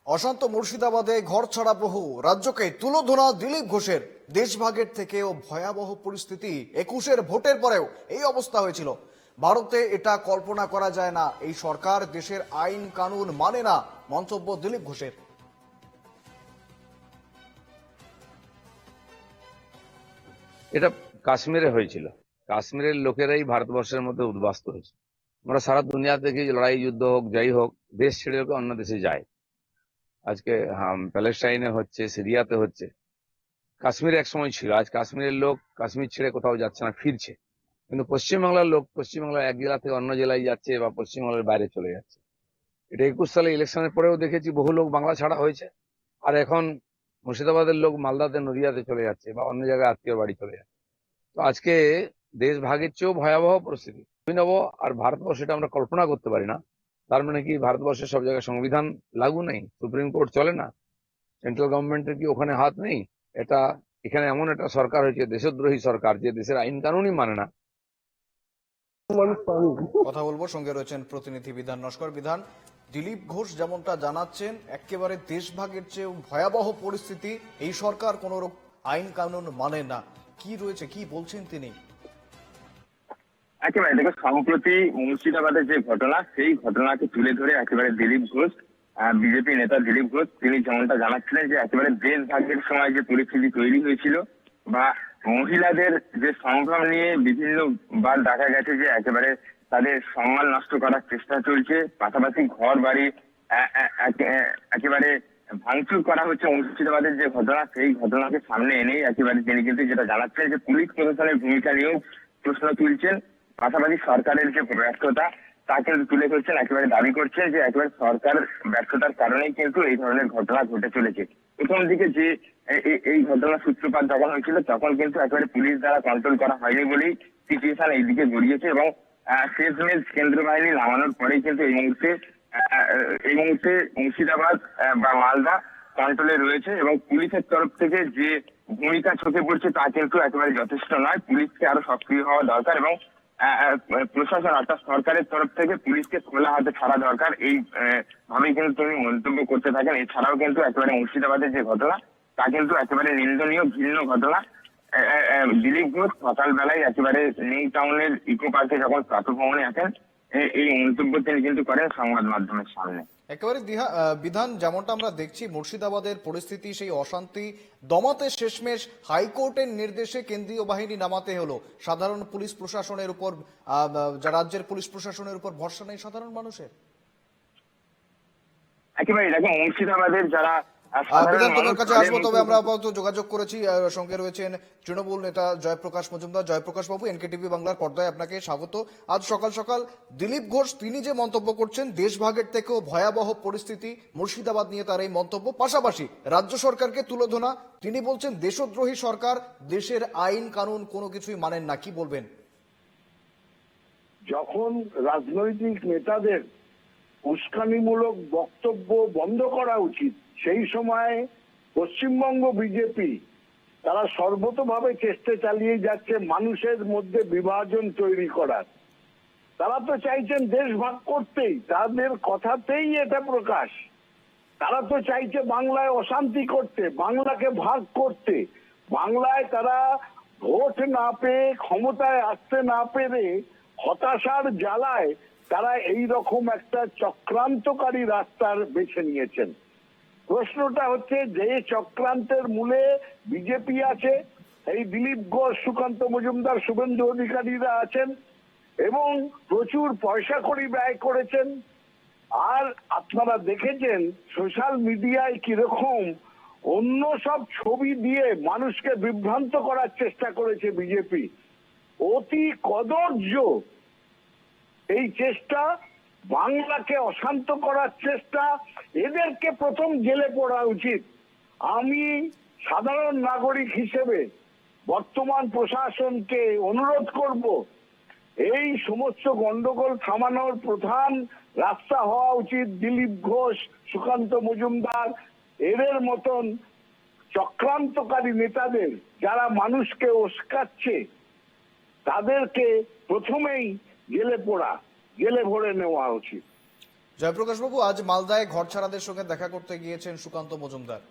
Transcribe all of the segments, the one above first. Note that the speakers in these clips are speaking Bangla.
অশান্ত মুর্শিদাবাদে ঘর ছাড়া বহু, রাজ্যকে তুলোধনা দিলীপ ঘোষের। দেশভাগের থেকেও ভয়াবহ পরিস্থিতি, 21-এর ভোটের পরেও এই অবস্থা হয়েছিল। ভারতে এটা কল্পনা করা যায় না, এই সরকার দেশের আইন কানুন মানে না, মন্তব্য দিলীপ ঘোষের। এটা কাশ্মীরে হয়েছিল। কাশ্মীরের লোকেরাই ভারতবর্ষের মধ্যে উদ্বাস্তু হয়েছে। আমরা সারা দুনিয়া থেকে লড়াই যুদ্ধ হোক যাই হোক, দেশ ছেড়ে লোকে অন্য দেশে যায়। আজকে প্যালেস্টাইনে হচ্ছে, সিরিয়াতে হচ্ছে, কাশ্মীর এক সময় ছিল। আজ কাশ্মীরের লোক কাশ্মীর ছেড়ে কোথাও যাচ্ছে না, ফিরছে। কিন্তু পশ্চিমবাংলার লোক পশ্চিমবাংলার এক জেলা থেকে অন্য জেলায় যাচ্ছে বা পশ্চিমবাংলার বাইরে চলে যাচ্ছে। এটা 21 সালে ইলেকশনের পরেও দেখেছি, বহু লোক বাংলা ছাড়া হয়েছে। আর এখন মুর্শিদাবাদের লোক মালদাতে নদিয়াতে চলে যাচ্ছে বা অন্য জায়গায় আত্মীয় বাড়ি চলে যাচ্ছে। তো আজকে দেশ ভাগের চেয়েও ভয়াবহ পরিস্থিতি অভিনব। আর ভারতবর্ষে এটা আমরা কল্পনা করতে পারি না। তার মানে কি ভারতবর্ষের সব জায়গায় সংবিধান লাগু নেই, সুপ্রিম কোর্ট চলে না, সেন্ট্রাল গভর্নমেন্টের কি ওখানে হাত নেই? এটা এখানে এমন একটা সরকার হয়েছে, দেশদ্রোহী সরকার, যে দেশের আইন কানুনই মানে না। কথা বলবো, সঙ্গে রয়েছেন প্রতিনিধি বিধান নস্কর। বিধান, দিলীপ ঘোষ যেমনটা জানাচ্ছেন, একেবারে দেশভাগের চেয়েও ভয়াবহ পরিস্থিতি, এই সরকার কোন আইন কানুন মানে না। কি রয়েছে, কি বলছেন তিনি? একেবারে দেখো, সম্প্রতি মুর্শিদাবাদের যে ঘটনা, সেই ঘটনাকে তুলে ধরে একেবারে দিলীপ ঘোষ, বিজেপি নেতা দিলীপ ঘোষ, তিনি যেমনটা জানাচ্ছিলেন যে একেবারে দেশ ভাগের সময় যে পরিস্থিতি তৈরি হয়েছিল বা মহিলাদের যে সংগ্রাম নিয়ে বিভিন্ন বার দেখা গেছে যে একেবারে তাদের সম্মান নষ্ট করার চেষ্টা চলছে, পাশাপাশি ঘর বাড়ি একেবারে ভাঙচুর করা হচ্ছে। মুর্শিদাবাদের যে ঘটনা, সেই ঘটনাকে সামনে এনেই একেবারে তিনি কিন্তু যেটা জানাচ্ছেন যে পুলিশ প্রশাসনের ভূমিকা নিয়েও প্রশ্ন তুলছেন। পাশাপাশি সরকারের যে ব্যর্থতা তা কিন্তু তুলে ধরছেন, একেবারে দাবি করছেন যে একেবারে সরকার ব্যর্থতার কারণেই কিন্তু এই ধরনের ঘটনা ঘটে চলেছে। প্রথম দিকে যে এই ঘটনার সূত্রপাত যখন হয়েছিল, তখন কিন্তু একেবারে পুলিশ দ্বারা কন্ট্রোল করা হয়নি বলেই সিচুয়েশন এইদিকে গড়িয়েছে এবং শেষমেশ কেন্দ্র বাহিনী নামানোর পরেই কিন্তু এই মুহূর্তে মুর্শিদাবাদ বা মালদা কন্ট্রোলে রয়েছে এবং পুলিশের তরফ থেকে যে ভূমিকা চোখে পড়ছে তা কিন্তু একেবারে যথেষ্ট নয়। পুলিশকে আরো সক্রিয় হওয়া দরকার এবং প্রশাসন অর্থাৎ সরকারের তরফ থেকে পুলিশকে খোলা হাতে ছাড়া দরকার, এই ভাবেই কিন্তু তিনি মন্তব্য করতে থাকেন। এছাড়াও কিন্তু একেবারে মুর্শিদাবাদের যে ঘটনা, তা কিন্তু একেবারে নিন্দনীয়, ঘৃণ্য ঘটনা। দিলীপ ঘোষ সকালবেলায় একেবারে নিউ টাউনের ইকো পার্কে যখন প্রাতঃভ্রমণে আসেন, এই মন্তব্য তিনি কিন্তু করেন সংবাদ মাধ্যমের সামনে। একেবারে বিধান, যেমনটা আমরা দেখছি মুর্শিদাবাদের পরিস্থিতি, সেই অশান্তি দমাতে শেষমেশ হাইকোর্টের নির্দেশে কেন্দ্রীয় বাহিনী নামাতে হলো। সাধারণ পুলিশ প্রশাসনের উপর, রাজ্যের পুলিশ প্রশাসনের উপর ভরসা নেই সাধারণ মানুষের। একেবারে দেখো, মুর্শিদাবাদের যারা বিধান, তোমার কাছে আসবো, তবে আমরা আপাতত যোগাযোগ করেছি, সঙ্গে রয়েছেন তৃণমূল নেতা জয়প্রকাশ মজুমদার। জয়প্রকাশ বাবু, এনকেটিভি বাংলার পর্দায় আপনাকে স্বাগত। আজ সকাল সকাল দিলীপ ঘোষ তিনি যে মন্তব্য করছেন, দেশভাগের থেকেও ভয়াবহ পরিস্থিতি, মুর্শিদাবাদ নিয়ে তার এই মন্তব্য। পাশাপাশি রাজ্য সরকারকে তুলোধনা, তিনি বলছেন দেশদ্রোহী সরকার, দেশের আইন কানুন কোনো কিছুই মানেন না। কি বলবেন? যখন রাজনৈতিক নেতাদের উস্কানিমূলক বক্তব্য বন্ধ করা উচিত, সেই সময় পশ্চিমবঙ্গ বিজেপি তারা সর্বতভাবে চেষ্টা চালিয়ে যাচ্ছে মানুষের মধ্যে বিভাজন তৈরি করার। তারা তো চাইছেন দেশ ভাগ করতেই, তাদের কথাতেই এটা প্রকাশ। তারা তো চাইছে বাংলায় অশান্তি করতে, বাংলাকে ভাগ করতে। বাংলায় তারা ভোট না পেয়ে, ক্ষমতায় আসতে না পেরে হতাশার জ্বালায় তারা এই রকম একটা চক্রান্তকারী রাস্তার বেছে নিয়েছেন। প্রশ্নটা হচ্ছে, যে চক্রান্তের মূলে বিজেপি আছে, এই দিলীপ ঘোষ, সুকান্ত মজুমদার, শুভেন্দু অধিকারীরা আছেন এবং প্রচুর পয়সা কড়ি ব্যয় করেছেন। আর আপনারা দেখেছেন সোশ্যাল মিডিয়ায় কিরকম অন্য সব ছবি দিয়ে মানুষকে বিভ্রান্ত করার চেষ্টা করেছে বিজেপি। অতি কদর্য এই চেষ্টা, বাংলাকে অশান্ত করার চেষ্টা, এদেরকে প্রথম জেলে পড়া উচিত। আমি সাধারণ নাগরিক হিসেবে বর্তমান প্রশাসনকে অনুরোধ করব, এই সমস্ত গন্ডগোল থামানোর প্রধান রাস্তা হওয়া উচিত দিলীপ ঘোষ, সুকান্ত মজুমদার, এদের মতন চক্রান্তকারী নেতাদের, যারা মানুষকে উস্কাচ্ছে, তাদেরকে প্রথমেই জেলে ভরে নেওয়া উচিত। জয়প্রকাশ বাবু, আজ মালদায় ঘর ছাড়াদের সঙ্গে দেখা করতে গিয়েছেন সুকান্ত মজুমদার।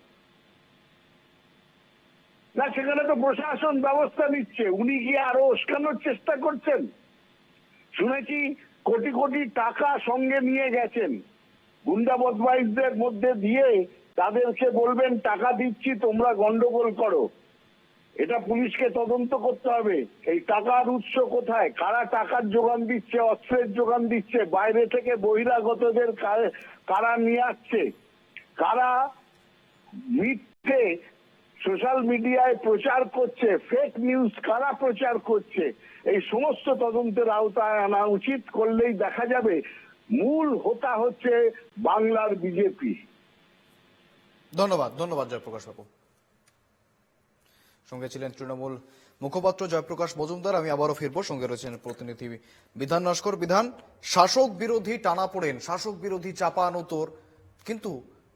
না, সেখানে তো প্রশাসন ব্যবস্থা নিচ্ছে, উনি গিয়ে আরো উস্কানোর চেষ্টা করছেন। শুনেছি কোটি কোটি টাকা সঙ্গে নিয়ে গেছেন, গুন্ডা বদমাইশদের মধ্যে দিয়ে তাদেরকে বলবেন টাকা দিচ্ছি তোমরা গন্ডগোল করো। এটা পুলিশকে তদন্ত করতে হবে, এই টাকার উৎস কোথায়, কারা টাকার যোগান দিচ্ছে, অস্ত্রের যোগান দিচ্ছে, বাইরে থেকে বহিরাগতদের কারা নিয়ে আসছে, কারা মিথ্যে সোশ্যাল মিডিয়ায় প্রচার করছে, ফেক নিউজ কারা প্রচার করছে, এই সমস্ত তদন্তের আওতায় আনা উচিত। করলেই দেখা যাবে মূল হোতা হচ্ছে বাংলার বিজেপি। ধন্যবাদ, ধন্যবাদ জয়প্রকাশ বাবু। সঙ্গে ছিলেন তৃণমূল মুখপাত্র জয়প্রকাশ মজুমদার। আমি আবারও ফিরবো, সঙ্গে রয়েছেন প্রতিনিধি বিধান নস্কর। বিধান, শাসক বিরোধী টানাপোড়েন, শাসক বিরোধী চাপানোতর, কিন্তু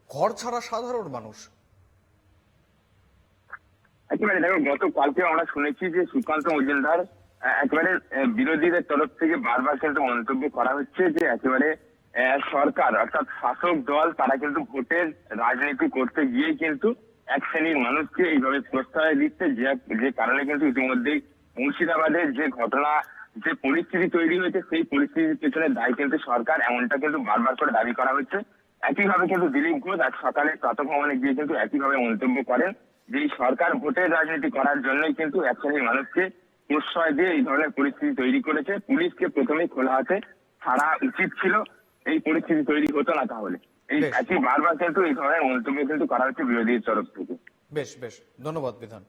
ঘর ছাড়া সাধারণ মানুষ। একেবারে দেখো, গতকালকে আমরা শুনেছি যে সুকান্ত মজুমদার একেবারে বিরোধীদের তরফ থেকে বারবার কিন্তু মন্তব্য করা হচ্ছে যে একেবারে সরকার অর্থাৎ শাসক দল তারা কিন্তু ভোটের রাজনীতি করতে গিয়ে কিন্তু এক শ্রেণীর মানুষকে এইভাবে প্রশ্রয় দিচ্ছে, যে কারণে কিন্তু ইতিমধ্যেই মুর্শিদাবাদের যে ঘটনা, যে পরিস্থিতি তৈরি হয়েছে, সেই পরিস্থিতির পেছনে দায়ী কিন্তু সরকার, এমনটা কিন্তু বারবার করে দাবি করা হচ্ছে। একইভাবে কিন্তু দিলীপ ঘোষ আজ সকালে প্রাতঃভবনে গিয়ে কিন্তু একইভাবে মন্তব্য করেন যে এই সরকার ভোটের রাজনীতি করার জন্যই কিন্তু এক শ্রেণীর মানুষকে প্রশ্রয় দিয়ে এই ধরনের পরিস্থিতি তৈরি করেছে। পুলিশকে প্রথমেই খোলা হাতে ছাড়া উচিত ছিল, এই পরিস্থিতি তৈরি হতো না তাহলে। এই একই বারবার কিন্তু এই ধরনের মন্তব্য কিন্তু করা হচ্ছে বিরোধীর তরফ থেকে। বেশ বেশ, ধন্যবাদ বিধান।